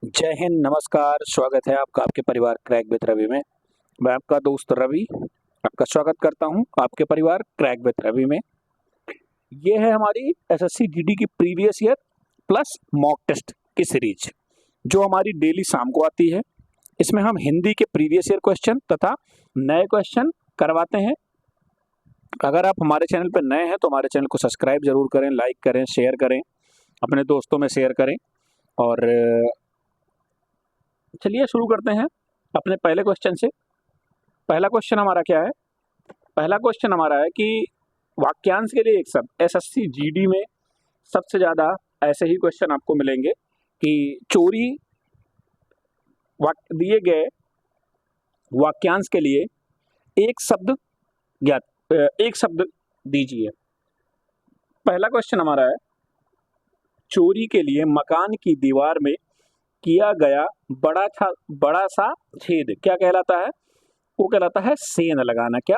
जय हिंद, नमस्कार। स्वागत है आपका आपके परिवार क्रैक विद रवि में। मैं आपका दोस्त रवि आपका स्वागत करता हूं आपके परिवार क्रैक विद रवि में। ये है हमारी एसएससी जीडी की previous year plus mock test की सीरीज जो हमारी डेली शाम को आती है। इसमें हम हिंदी के प्रीवियस ईयर क्वेश्चन तथा नए क्वेश्चन करवाते हैं। अगर आप हमारे चैनल पर नए हैं तो हमारे चैनल को सब्सक्राइब जरूर करें, लाइक करें, शेयर करें, अपने दोस्तों में शेयर करें। और चलिए शुरू करते हैं अपने पहले क्वेश्चन से। पहला क्वेश्चन हमारा क्या है? पहला क्वेश्चन हमारा है कि वाक्यांश के लिए एक शब्द। एसएससी जीडी में सबसे ज़्यादा ऐसे ही क्वेश्चन आपको मिलेंगे कि चोरी दिए गए वाक्यांश के लिए एक शब्द दीजिए। पहला क्वेश्चन हमारा है, चोरी के लिए मकान की दीवार में किया गया बड़ा सा छेद क्या कहलाता है? वो कहलाता है सेंध लगाना। क्या?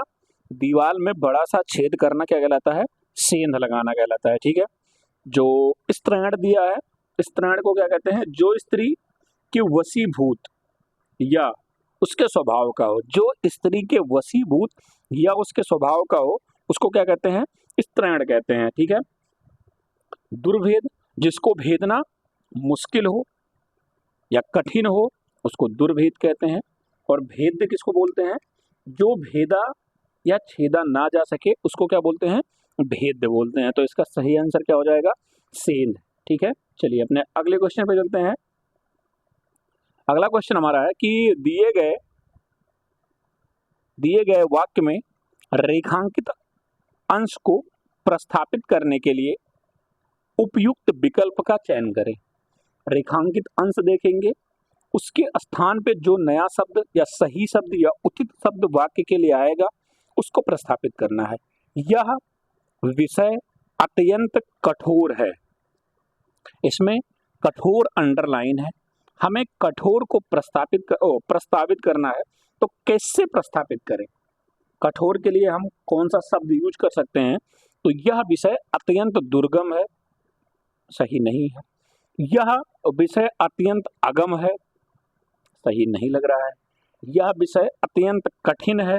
दीवार में बड़ा सा छेद करना क्या कहलाता है? सेंध लगाना कहलाता है। ठीक है। जो स्त्रीण दिया है, स्त्रीण को क्या कहते हैं? जो स्त्री के वशीभूत या उसके स्वभाव का हो, जो स्त्री के वशीभूत या उसके स्वभाव का हो, उसको क्या कहते हैं? स्त्रीण कहते हैं। ठीक है। दुर्भेद, जिसको भेदना मुश्किल हो या कठिन हो, उसको दुर्भेद कहते हैं। और भेद्य किसको बोलते हैं? जो भेदा या छेदा ना जा सके उसको क्या बोलते हैं? भेद्य बोलते हैं। तो इसका सही आंसर क्या हो जाएगा? सेंध। ठीक है। चलिए अपने अगले क्वेश्चन पे चलते हैं। अगला क्वेश्चन हमारा है कि दिए गए वाक्य में रेखांकित अंश को प्रस्थापित करने के लिए उपयुक्त विकल्प का चयन करें। रेखांकित अंश देखेंगे, उसके स्थान पे जो नया शब्द या सही शब्द या उचित शब्द वाक्य के लिए आएगा उसको प्रस्थापित करना है। यह विषय अत्यंत कठोर है। इसमें कठोर अंडरलाइन है। हमें कठोर को प्रस्तावित करना है। तो कैसे प्रस्थापित करें? कठोर के लिए हम कौन सा शब्द यूज कर सकते हैं? तो यह विषय अत्यंत दुर्गम है, सही नहीं है। यह विषय अत्यंत अगम है, सही नहीं लग रहा है। यह विषय अत्यंत कठिन है,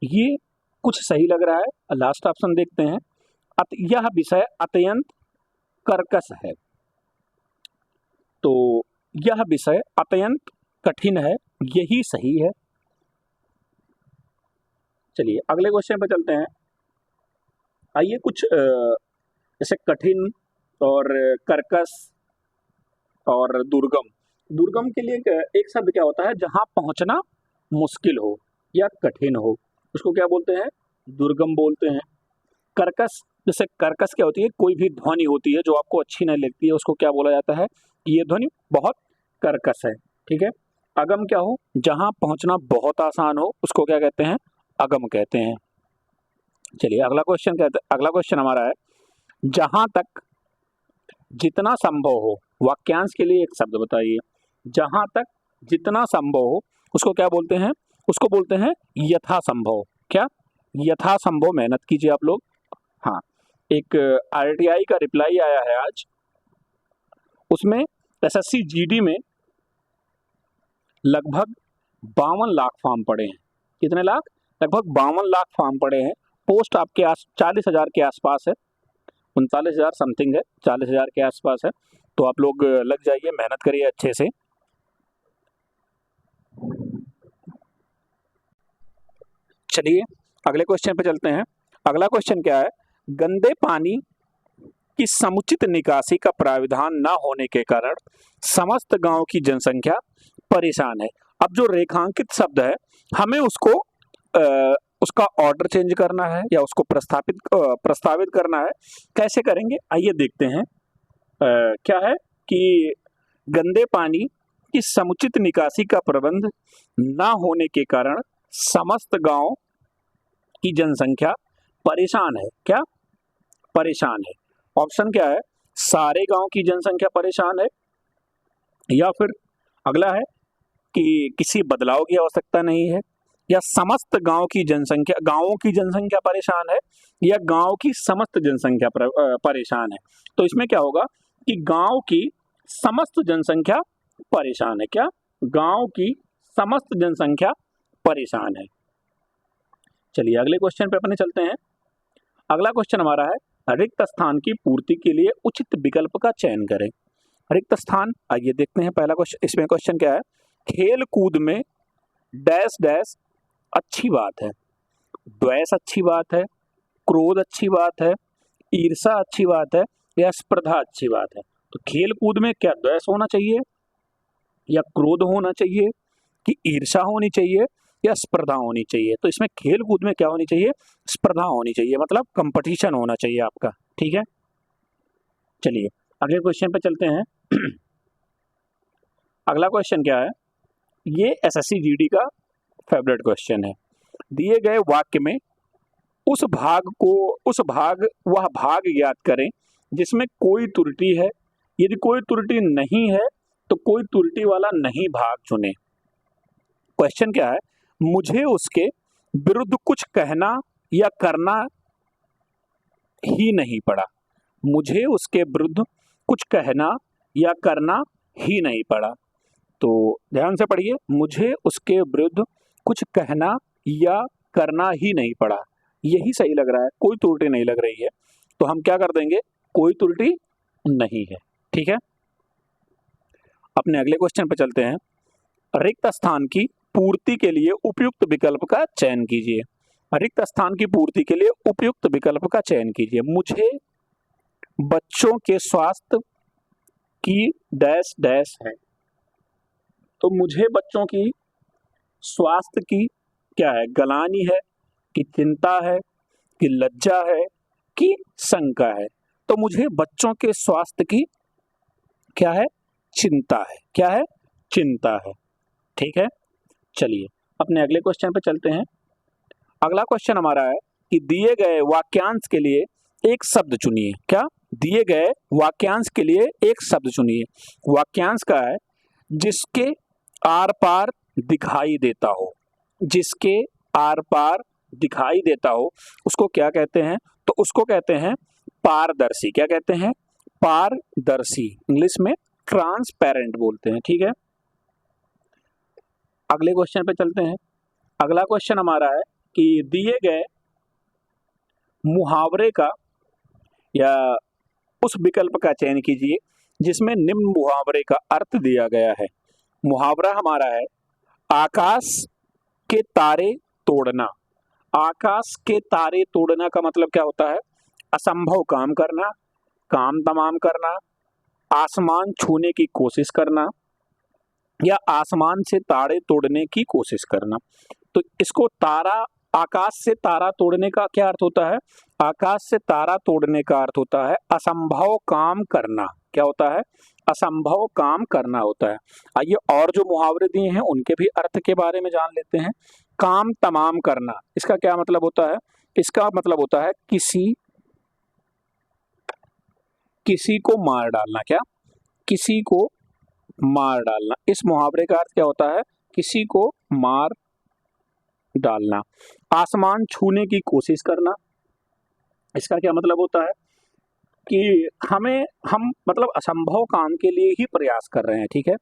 ये कुछ सही लग रहा है। लास्ट ऑप्शन देखते हैं, यह विषय अत्यंत कर्कश है। तो यह विषय अत्यंत कठिन है, यही सही है। चलिए अगले क्वेश्चन पर चलते हैं। आइए कुछ जैसे कठिन और कर्कश और दुर्गम के लिए एक शब्द क्या होता है? जहां पहुंचना मुश्किल हो या कठिन हो उसको क्या बोलते हैं? दुर्गम बोलते हैं। कर्कश, जैसे कर्कश क्या होती है? कोई भी ध्वनि होती है जो आपको अच्छी नहीं लगती है उसको क्या बोला जाता है? ये ध्वनि बहुत कर्कश है। ठीक है। अगम क्या हो? जहां पहुंचना बहुत आसान हो उसको क्या कहते हैं? अगम कहते हैं। चलिए अगला क्वेश्चन हमारा है, जहां तक जितना संभव हो। वाक्यांश के लिए एक शब्द बताइए। जहां तक जितना संभव हो उसको क्या बोलते हैं? उसको बोलते हैं यथासंभव। क्या? यथासंभव। मेहनत कीजिए आप लोग। हाँ, एक आरटीआई का रिप्लाई आया है आज, उसमें एसएससी जीडी में लगभग 52 लाख फॉर्म पड़े हैं। कितने लाख? लगभग 52 लाख फॉर्म पड़े हैं। पोस्ट आपके 40,000 के आसपास है, 39,000 समथिंग है, 40,000 के आसपास है। तो आप लोग लग जाइए, मेहनत करिए अच्छे से। चलिए अगले क्वेश्चन पे चलते हैं। अगला क्वेश्चन क्या है? गंदे पानी की समुचित निकासी का प्राविधान न होने के कारण समस्त गांव की जनसंख्या परेशान है। अब जो रेखांकित शब्द है हमें उसका ऑर्डर चेंज करना है या उसको प्रस्तावित करना है। कैसे करेंगे आइए देखते हैं। क्या है कि गंदे पानी की समुचित निकासी का प्रबंध न होने के कारण समस्त गांव की जनसंख्या परेशान है। क्या? परेशान है। ऑप्शन क्या है? सारे गांव की जनसंख्या परेशान है, या फिर अगला है कि किसी बदलाव की आवश्यकता नहीं है, या समस्त गांवों की जनसंख्या परेशान है, या गांव की समस्त जनसंख्या परेशान है। तो इसमें क्या होगा कि गांव की समस्त जनसंख्या परेशान है। क्या? गांव की समस्त जनसंख्या परेशान है। चलिए अगले क्वेश्चन पे अपने चलते हैं। अगला क्वेश्चन हमारा है रिक्त स्थान की पूर्ति के लिए उचित विकल्प का चयन करें। रिक्त स्थान, आइए देखते हैं पहला क्वेश्चन। इसमें क्वेश्चन क्या है? खेल कूद में डैश डैश अच्छी बात है। द्वेष अच्छी बात है, क्रोध अच्छी बात है, ईर्षा अच्छी बात है या स्पर्धा अच्छी बात है। तो खेल कूद में क्या द्वेष होना चाहिए या क्रोध होना चाहिए कि ईर्षा होनी चाहिए या स्पर्धा होनी चाहिए? तो इसमें खेल कूद में क्या होनी चाहिए? स्पर्धा होनी चाहिए, मतलब कंपटीशन होना चाहिए आपका। ठीक है, चलिए अगले क्वेश्चन पे चलते हैं। अगला क्वेश्चन क्या है? ये एसएससी जीडी का फेवरेट क्वेश्चन है। दिए गए वाक्य में वह भाग ज्ञात करें जिसमें कोई त्रुटि है। यदि कोई त्रुटि नहीं है तो कोई त्रुटि वाला नहीं भाग चुने। क्वेश्चन क्या है? मुझे उसके विरुद्ध कुछ कहना या करना ही नहीं पड़ा। मुझे उसके विरुद्ध कुछ कहना या करना ही नहीं पड़ा। तो ध्यान से पढ़िए, मुझे उसके विरुद्ध कुछ कहना या करना ही नहीं पड़ा, यही सही लग रहा है, कोई त्रुटि नहीं लग रही है। तो हम क्या कर देंगे? कोई त्रुटि नहीं है। ठीक है, अपने अगले क्वेश्चन पर चलते हैं। रिक्त स्थान की पूर्ति के लिए उपयुक्त विकल्प का चयन कीजिए। रिक्त स्थान की पूर्ति के लिए उपयुक्त विकल्प का चयन कीजिए। मुझे बच्चों के स्वास्थ्य की डैश डैश है। तो मुझे बच्चों की स्वास्थ्य की क्या है? गलानी है कि चिंता है कि लज्जा है कि शंका है? तो मुझे बच्चों के स्वास्थ्य की क्या है? चिंता है। क्या है? चिंता है। ठीक है, चलिए अपने अगले क्वेश्चन पे चलते हैं। अगला क्वेश्चन हमारा है कि दिए गए वाक्यांश के लिए एक शब्द चुनिए। क्या? दिए गए वाक्यांश के लिए एक शब्द चुनिए। वाक्यांश का है जिसके आर पार दिखाई देता हो। जिसके आर पार दिखाई देता हो उसको क्या कहते हैं? तो उसको कहते हैं पारदर्शी। क्या कहते हैं? पारदर्शी। इंग्लिश में ट्रांसपेरेंट बोलते हैं। ठीक है, अगले क्वेश्चन पे चलते हैं। अगला क्वेश्चन हमारा है कि दिए गए मुहावरे का या उस विकल्प का चयन कीजिए जिसमें निम्न मुहावरे का अर्थ दिया गया है। मुहावरा हमारा है आकाश के तारे तोड़ना। आकाश के तारे तोड़ना का मतलब क्या होता है? असंभव काम करना, काम तमाम करना, आसमान छूने की कोशिश करना या आसमान से तारे तोड़ने की कोशिश करना। तो इसको आकाश से तारा तोड़ने का क्या अर्थ होता है? आकाश से तारा तोड़ने का अर्थ होता है असंभव काम करना। क्या होता है? असंभव काम करना होता है। आइए और जो मुहावरे दिए हैं उनके भी अर्थ के बारे में जान लेते हैं। काम तमाम करना, इसका क्या मतलब होता है? इसका मतलब होता है किसी को मार डालना। क्या? किसी को मार डालना। इस मुहावरे का अर्थ क्या होता है? किसी को मार डालना। आसमान छूने की कोशिश करना, इसका क्या मतलब होता है कि हम मतलब असंभव काम के लिए ही प्रयास कर रहे हैं। ठीक है,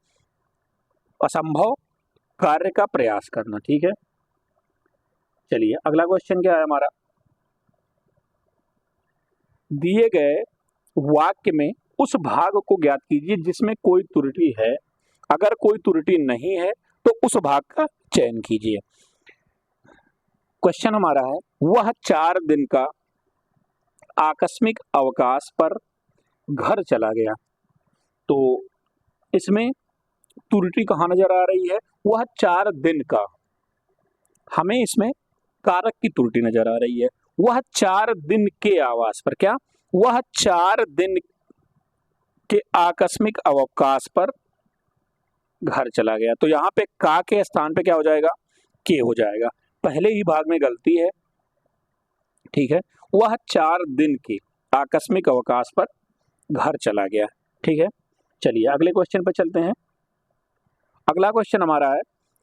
असंभव कार्य का प्रयास करना। ठीक है, चलिए अगला क्वेश्चन क्या है हमारा? दिए गए वाक्य में उस भाग को ज्ञात कीजिए जिसमें कोई त्रुटि है। अगर कोई त्रुटि नहीं है तो उस भाग का चयन कीजिए। क्वेश्चन हमारा है वह 4 दिन का आकस्मिक अवकाश पर घर चला गया। तो इसमें त्रुटि कहाँ नजर आ रही है? वह 4 दिन का, हमें इसमें कारक की त्रुटि नजर आ रही है। वह 4 दिन के आवास पर, क्या? वह 4 दिन के आकस्मिक अवकाश पर घर चला गया। तो यहाँ पे का के स्थान पे क्या हो जाएगा? के हो जाएगा। पहले ही भाग में गलती है। ठीक है, वह 4 दिन के आकस्मिक अवकाश पर घर चला गया। ठीक है, चलिए अगले क्वेश्चन पर चलते हैं। अगला क्वेश्चन हमारा है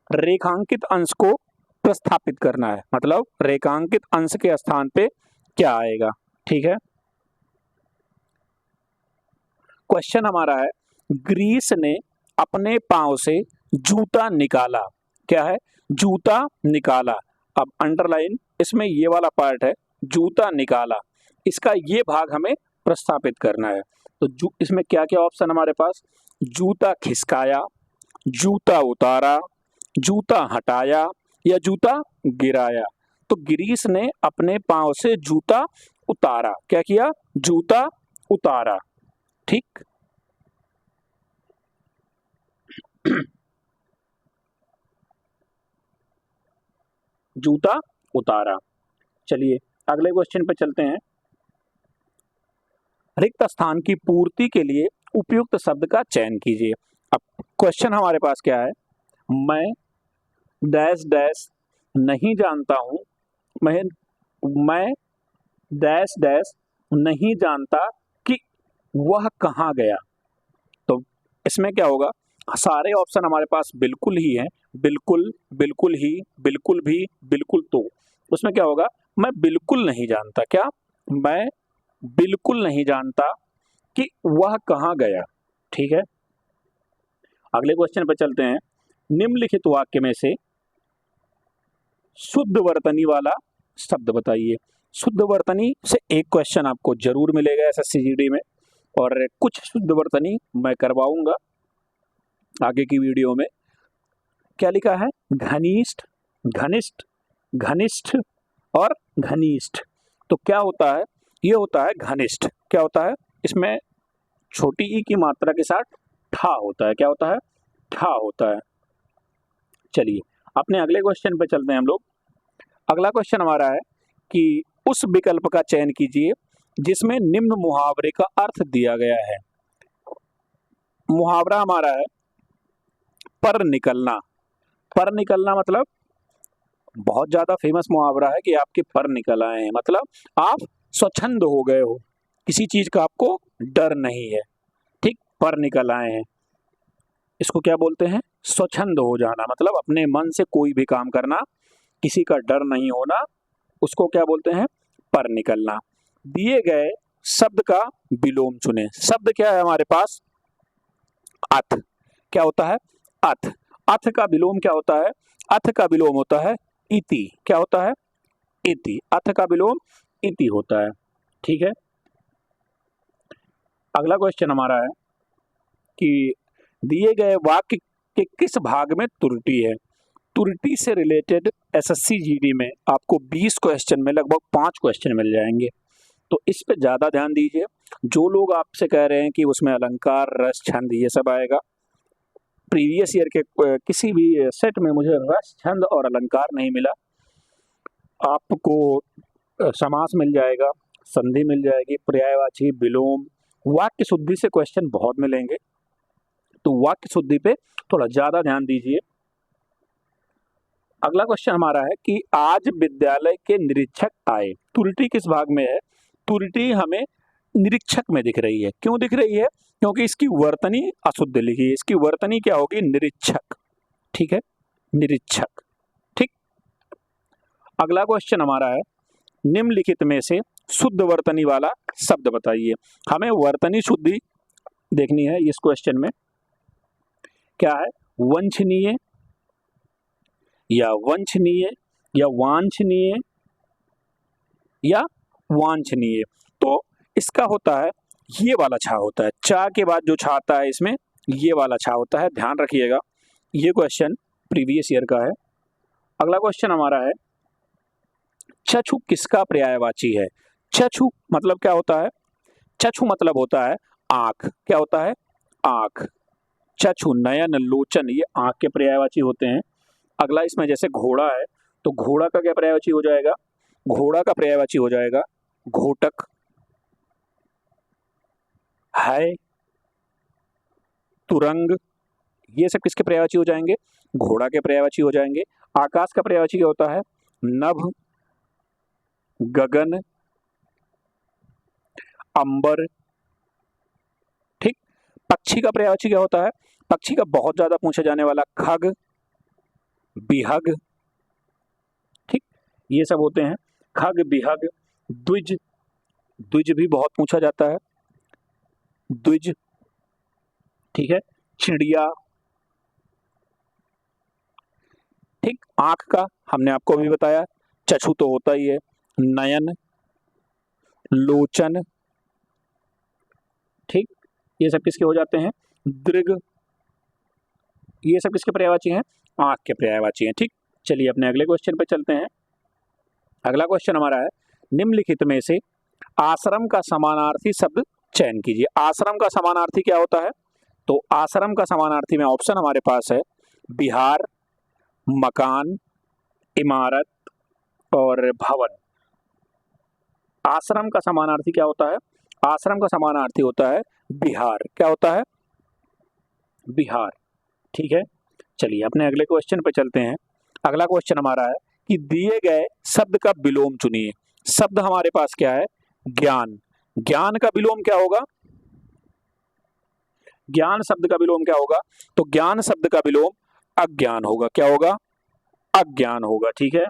रेखांकित अंश को प्रस्थापित करना है। मतलब रेखांकित अंश के स्थान पे क्या आएगा? ठीक है, क्वेश्चन हमारा है ग्रीस ने अपने पांव से जूता निकाला। क्या है? जूता निकाला। अब अंडरलाइन इसमें ये वाला पार्ट है, जूता निकाला, इसका ये भाग हमें प्रस्थापित करना है। तो इसमें क्या क्या ऑप्शन हमारे पास? जूता खिसकाया, जूता उतारा, जूता हटाया या जूता गिराया। तो गिरीश ने अपने पांव से जूता उतारा। क्या किया? जूता उतारा। ठीक। जूता उतारा। चलिए अगले क्वेश्चन पे चलते हैं। रिक्त स्थान की पूर्ति के लिए उपयुक्त शब्द का चयन कीजिए। अब क्वेश्चन हमारे पास क्या है? मैं डैश डैश नहीं जानता हूं, मैं डैश डैश नहीं जानता कि वह कहां गया। तो इसमें क्या होगा? सारे ऑप्शन हमारे पास बिल्कुल ही हैं, बिल्कुल, बिल्कुल ही, बिल्कुल भी, बिल्कुल तो। उसमें क्या होगा? मैं बिल्कुल नहीं जानता। क्या? मैं बिल्कुल नहीं जानता कि वह कहां गया। ठीक है। अगले क्वेश्चन पर चलते हैं। निम्नलिखित वाक्य में से शुद्ध वर्तनी वाला शब्द बताइए। शुद्ध वर्तनी से एक क्वेश्चन आपको जरूर मिलेगा एसएससी में, और कुछ शुद्ध वर्तनी मैं करवाऊंगा आगे की वीडियो में। क्या लिखा है? घनिष्ठ, घनिष्ठ, घनिष्ठ और घनिष्ठ। तो क्या होता है? ये होता है घनिष्ठ। क्या होता है? इसमें छोटी ई की मात्रा के साथ ठा होता है। क्या होता है? ठा होता है। चलिए अपने अगले क्वेश्चन पे चलते हैं हम लोग। अगला क्वेश्चन हमारा है कि उस विकल्प का चयन कीजिए जिसमें निम्न मुहावरे का अर्थ दिया गया है। मुहावरा हमारा है पर निकलना। पर निकलना मतलब बहुत ज्यादा फेमस मुहावरा है कि आपके पर निकल आए हैं, मतलब आप स्वच्छंद हो गए हो, किसी चीज का आपको डर नहीं है। ठीक, पर निकल आए हैं, इसको क्या बोलते हैं? स्वच्छंद हो जाना, मतलब अपने मन से कोई भी काम करना, किसी का डर नहीं होना, उसको क्या बोलते हैं? पर निकलना। दिए गए शब्द का विलोम चुने। शब्द क्या है हमारे पास? अथ। क्या होता है? अथ। अथ का विलोम क्या होता है? अथ का विलोम होता है इति। क्या होता है? इति। अथ का विलोम इति होता है। ठीक है। अगला क्वेश्चन हमारा है कि दिए गए वाक्य के किस भाग में त्रुटि है। त्रुटि से रिलेटेड एसएससी जीडी में आपको 20 क्वेश्चन में लगभग 5 क्वेश्चन मिल जाएंगे, तो इस पे ज्यादा ध्यान दीजिए। जो लोग आपसे कह रहे हैं कि उसमें अलंकार, रस, छंद ये सब आएगा, प्रीवियस ईयर के किसी भी सेट में मुझे रस, छंद और अलंकार नहीं मिला। आपको समास मिल जाएगा, संधि मिल जाएगी, पर्यायवाची, विलोम, वाक्य शुद्धि से क्वेश्चन बहुत मिलेंगे, तो वाक्य शुद्धि पे थोड़ा ज्यादा ध्यान दीजिए। अगला क्वेश्चन हमारा है कि आज विद्यालय के निरीक्षक आए। त्रुटि किस भाग में है? त्रुटि हमें निरीक्षक में दिख रही है। क्यों दिख रही है? क्योंकि इसकी वर्तनी अशुद्ध लिखी है। इसकी वर्तनी क्या होगी? निरीक्षक। ठीक है, निरीक्षक। ठीक। अगला क्वेश्चन हमारा है निम्नलिखित में से शुद्ध वर्तनी वाला शब्द बताइए। हमें वर्तनी शुद्धि देखनी है इस क्वेश्चन में। क्या है? वंचनीय या वंचनीय या वांछनीय या वांछनीय। तो इसका होता है ये वाला छा होता है, चा के बाद जो छा आता है इसमें ये वाला छा होता है, ध्यान रखिएगा। ये क्वेश्चन प्रीवियस ईयर का है। अगला क्वेश्चन हमारा है चक्षु किसका पर्यायवाची है? चक्षु मतलब क्या होता है? चक्षु मतलब होता है आंख। क्या होता है? आंख। चक्षु, नयन, लोचन ये आंख के पर्यायवाची होते हैं। अगला इसमें जैसे घोड़ा है, तो घोड़ा का क्या पर्यायवाची हो जाएगा? घोड़ा का पर्यायवाची हो जाएगा घोटक। है, तुरंग, ये सब किसके पर्यायवाची हो जाएंगे? घोड़ा के पर्यायवाची हो जाएंगे। आकाश का पर्यायवाची क्या होता है? नभ, गगन, अंबर। ठीक। पक्षी का पर्यायवाची क्या होता है? पक्षी का बहुत ज्यादा पूछा जाने वाला खग, बिहग। ठीक, ये सब होते हैं खग, बिहग। द्विज, द्विज भी बहुत पूछा जाता है, द्विज। ठीक है। चिड़िया, ठीक। आंख का हमने आपको अभी बताया, चक्षु तो होता ही है, नयन, लोचन, ठीक, ये सब किसके हो जाते हैं, दृग, ये सब किसके पर्यायवाची हैं, आंख के पर्यायवाची हैं। ठीक, चलिए अपने अगले क्वेश्चन पे चलते हैं। अगला क्वेश्चन हमारा है, निम्नलिखित में से आश्रम का समानार्थी शब्द चयन कीजिए। आश्रम का समानार्थी क्या होता है, तो आश्रम का समानार्थी में ऑप्शन हमारे पास है विहार, मकान, इमारत और भवन। आश्रम का समानार्थी क्या होता है, आश्रम का समानार्थी होता है विहार। क्या होता है, विहार। ठीक है, चलिए अपने अगले क्वेश्चन पे चलते हैं। अगला क्वेश्चन हमारा है कि दिए गए शब्द का विलोम चुनिए। शब्द हमारे पास क्या है, ज्ञान। ज्ञान का विलोम क्या होगा, ज्ञान शब्द का विलोम क्या होगा, तो ज्ञान शब्द का विलोम अज्ञान होगा। क्या होगा, अज्ञान होगा। ठीक है,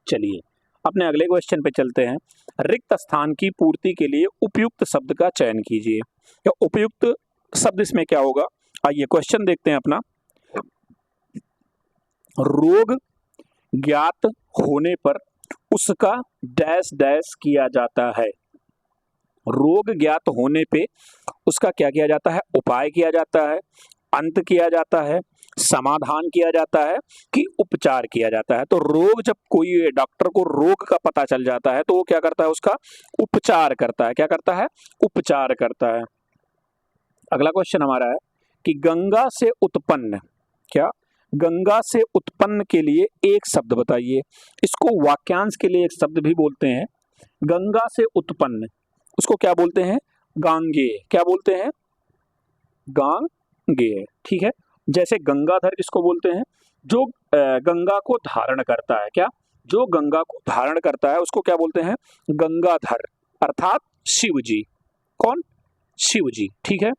चलिए अपने अगले क्वेश्चन पे चलते हैं। रिक्त स्थान की पूर्ति के लिए उपयुक्त शब्द का चयन कीजिए। या उपयुक्त शब्द इसमें क्या होगा, आइए क्वेश्चन देखते हैं अपना। रोग ज्ञात होने पर उसका डैश डैश किया जाता है। रोग ज्ञात होने पे उसका क्या किया जाता है, उपाय किया जाता है, अंत किया जाता है, समाधान किया जाता है कि उपचार किया जाता है। तो रोग, जब कोई डॉक्टर को रोग का पता चल जाता है तो वो क्या करता है, उसका उपचार करता है। क्या करता है, उपचार करता है। अगला क्वेश्चन हमारा है कि गंगा से उत्पन्न, क्या, गंगा से उत्पन्न के लिए एक शब्द बताइए। इसको वाक्यांश के लिए एक शब्द भी बोलते हैं। गंगा से उत्पन्न, उसको क्या बोलते हैं, गांगेय। क्या बोलते हैं, गांगेय। ठीक है, जैसे गंगाधर किसको बोलते हैं, जो गंगा को धारण करता है। क्या, जो गंगा को धारण करता है उसको क्या बोलते हैं, गंगाधर, अर्थात शिव जी। कौन, शिव जी। ठीक है,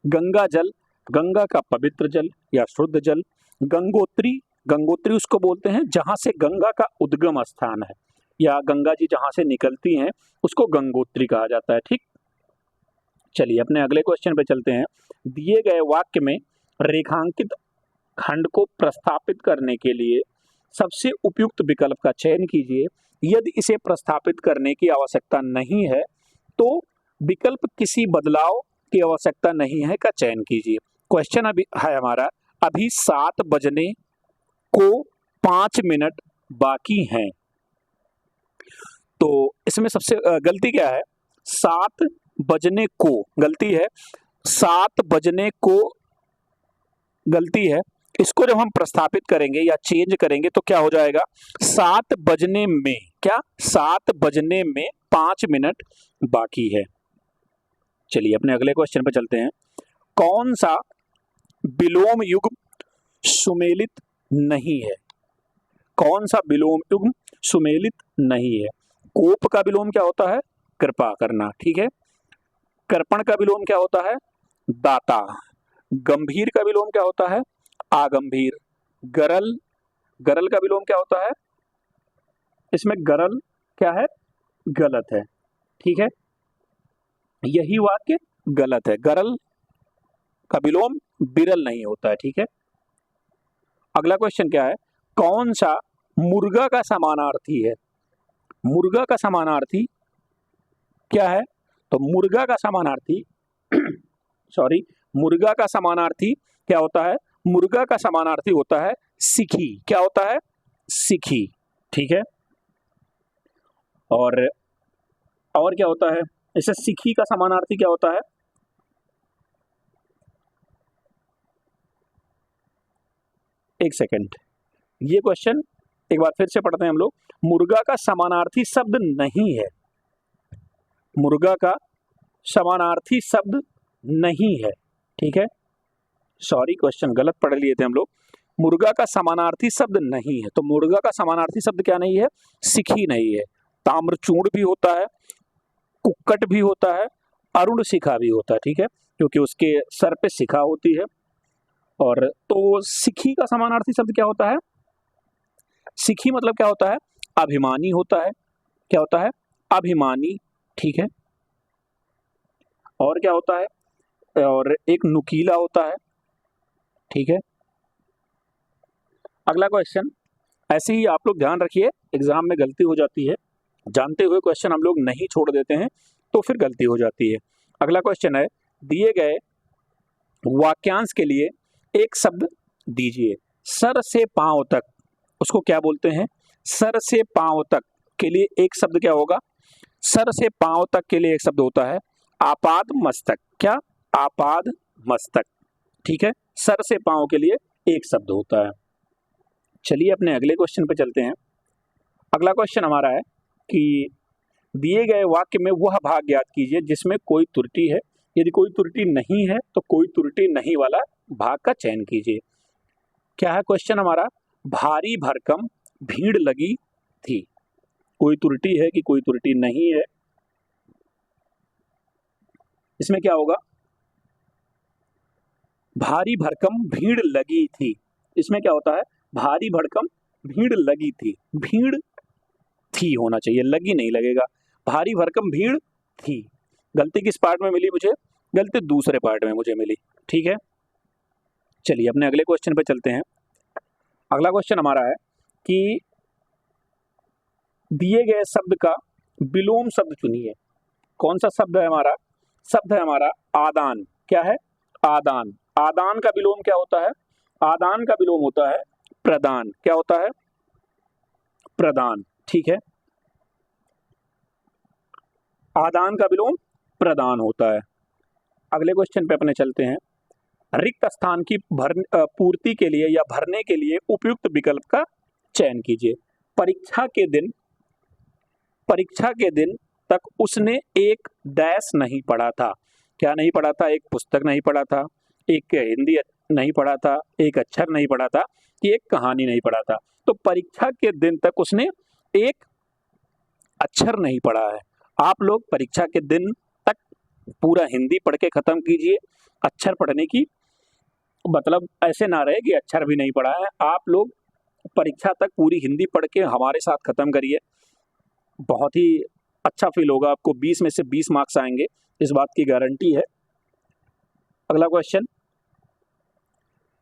गंगा जल, गंगा का पवित्र जल या शुद्ध जल। गंगोत्री, गंगोत्री उसको बोलते हैं जहां से गंगा का उद्गम स्थान है, या गंगा जी जहां से निकलती हैं उसको गंगोत्री कहा जाता है। ठीक, चलिए अपने अगले क्वेश्चन पे चलते हैं। दिए गए वाक्य में रेखांकित खंड को प्रस्थापित करने के लिए सबसे उपयुक्त विकल्प का चयन कीजिए। यदि इसे प्रस्थापित करने की आवश्यकता नहीं है तो विकल्प किसी बदलाव की आवश्यकता नहीं है का चयन कीजिए। क्वेश्चन अभी है हमारा, अभी 7 बजने को 5 मिनट बाकी हैं। तो इसमें सबसे गलती क्या है, 7 बजने को गलती है, 7 बजने को गलती है। इसको जब हम प्रस्थापित करेंगे या चेंज करेंगे तो क्या हो जाएगा, 7 बजने में, क्या, 7 बजने में 5 मिनट बाकी है। चलिए अपने अगले क्वेश्चन पे चलते हैं। कौन सा विलोम युग्म सुमेलित नहीं है, कौन सा विलोम युग्म सुमेलित नहीं है। कोप का विलोम क्या होता है, कृपा करना। ठीक है, कर्पण का विलोम क्या होता है, दाता। गंभीर का विलोम क्या होता है, आगंभीर। गरल, गरल का विलोम क्या होता है, इसमें गरल क्या है, गलत है। ठीक है, यही वाक्य गलत है, गरल का विलोम बिरल नहीं होता है। ठीक है, अगला क्वेश्चन क्या है, कौन सा मुर्गा का समानार्थी है। मुर्गा का समानार्थी क्या है, तो मुर्गा का समानार्थी सॉरी, मुर्गा का समानार्थी क्या होता है, मुर्गा का समानार्थी होता है सिखी। क्या होता है, सिखी। ठीक है, और क्या होता है, इसे सिखी का समानार्थी क्या होता है, एक सेकंड, ये क्वेश्चन एक बार फिर से पढ़ते हैं हम लोग। मुर्गा का समानार्थी शब्द नहीं है, मुर्गा का समानार्थी शब्द नहीं है। ठीक है, सॉरी क्वेश्चन गलत पढ़ लिए थे हम लोग। मुर्गा का समानार्थी शब्द नहीं है, तो मुर्गा का समानार्थी शब्द क्या नहीं है, सिखी नहीं है। ताम्रचूड़ भी होता है, कुक्कट भी होता है, अरुण शिखा भी होता है। ठीक है, क्योंकि उसके सर पे शिखा होती है। और तो सिखी का समानार्थी शब्द क्या होता है, सिखी मतलब क्या होता है, अभिमानी होता है। क्या होता है, अभिमानी। ठीक है, और क्या होता है, और एक नुकीला होता है। ठीक है, अगला क्वेश्चन, ऐसे ही आप लोग ध्यान रखिए, एग्जाम में गलती हो जाती है, जानते हुए क्वेश्चन हम लोग नहीं छोड़ देते हैं तो फिर गलती हो जाती है। अगला क्वेश्चन है, दिए गए वाक्यांश के लिए एक शब्द दीजिए। सर से पांव तक, उसको क्या बोलते हैं? सर से पांव तक के लिए एक शब्द क्या होगा? सर से पांव तक के लिए एक शब्द होता है आपाद मस्तक। क्या? आपाद मस्तक। ठीक है, सर से पांव के लिए एक शब्द होता है। चलिए अपने अगले क्वेश्चन पे चलते हैं। अगला क्वेश्चन हमारा है कि दिए गए वाक्य में वह भाग ज्ञात कीजिए जिसमें कोई त्रुटि है। यदि कोई त्रुटि नहीं है तो कोई त्रुटि नहीं वाला भाग का चयन कीजिए। क्या है क्वेश्चन हमारा? भारी भरकम भीड़ लगी थी। कोई त्रुटि है कि कोई त्रुटि नहीं है? इसमें क्या होगा? भारी भरकम भीड़ लगी थी। इसमें क्या होता है? भारी भरकम भीड़ लगी थी। भीड़ थी होना चाहिए, लगी नहीं लगेगा। भारी भरकम भीड़ थी। गलती किस पार्ट में मिली मुझे? गलती दूसरे पार्ट में मुझे मिली। ठीक है, चलिए अपने अगले क्वेश्चन पे चलते हैं। अगला क्वेश्चन हमारा है कि दिए गए शब्द का विलोम शब्द चुनिए। कौन सा शब्द है हमारा? शब्द है हमारा आदान। क्या है? आदान। आदान का विलोम क्या होता है? आदान का विलोम होता है प्रदान। क्या होता है? प्रदान। ठीक है, आदान का विलोम प्रदान होता है। अगले क्वेश्चन पे अपने चलते हैं। रिक्त स्थान की पूर्ति के लिए या भरने के लिए उपयुक्त विकल्प का चयन कीजिए। परीक्षा के दिन तक उसने एक डैश नहीं पढ़ा था। क्या नहीं पढ़ा था? एक पुस्तक नहीं पढ़ा था, एक हिंदी नहीं पढ़ा था, एक अक्षर नहीं पढ़ा था, एक कहानी नहीं पढ़ा था। तो परीक्षा के दिन तक उसने एक अक्षर नहीं पढ़ा है। आप लोग परीक्षा के दिन तक पूरा हिंदी पढ़ के खत्म कीजिए। अक्षर पढ़ने की मतलब ऐसे ना रहे कि अक्षर भी नहीं पढ़ा है। आप लोग परीक्षा तक पूरी हिंदी पढ़ के हमारे साथ खत्म करिए। बहुत ही अच्छा फील होगा आपको। 20 में से 20 मार्क्स आएंगे, इस बात की गारंटी है। अगला क्वेश्चन,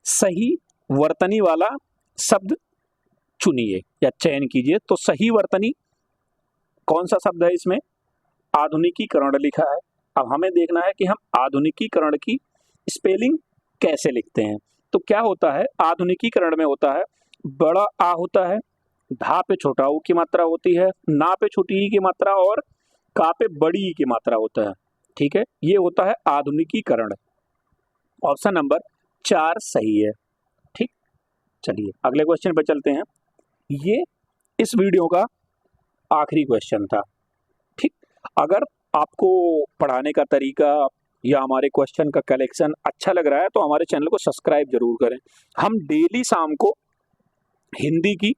सही वर्तनी वाला शब्द चुनिए या चयन कीजिए। तो सही वर्तनी कौन सा शब्द है? इसमें आधुनिकीकरण लिखा है। अब हमें देखना है कि हम आधुनिकीकरण की स्पेलिंग कैसे लिखते हैं। तो क्या होता है? आधुनिकीकरण में होता है बड़ा आ होता है, धा पे छोटा ऊ की मात्रा होती है, ना पे छोटी ई की मात्रा और का पे बड़ी ई की मात्रा होता है। ठीक है, ये होता है आधुनिकीकरण। ऑप्शन नंबर 4 सही है। ठीक, चलिए अगले क्वेश्चन पे चलते हैं। ये इस वीडियो का आखिरी क्वेश्चन था। ठीक, अगर आपको पढ़ाने का तरीका या हमारे क्वेश्चन का कलेक्शन अच्छा लग रहा है तो हमारे चैनल को सब्सक्राइब जरूर करें। हम डेली शाम को हिंदी की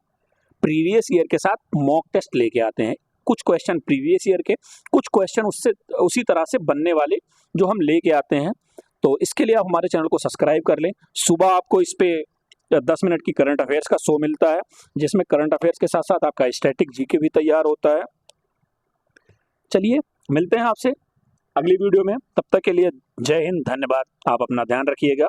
प्रीवियस ईयर के साथ मॉक टेस्ट लेके आते हैं। कुछ क्वेश्चन प्रीवियस ईयर के, कुछ क्वेश्चन उससे उसी तरह से बनने वाले जो हम लेके आते हैं। तो इसके लिए आप हमारे चैनल को सब्सक्राइब कर लें। सुबह आपको इस पे 10 मिनट की करंट अफेयर्स का शो मिलता है, जिसमें करंट अफेयर्स के साथ साथ आपका स्टैटिक जीके भी तैयार होता है। चलिए मिलते हैं आपसे अगली वीडियो में, तब तक के लिए जय हिंद, धन्यवाद। आप अपना ध्यान रखिएगा।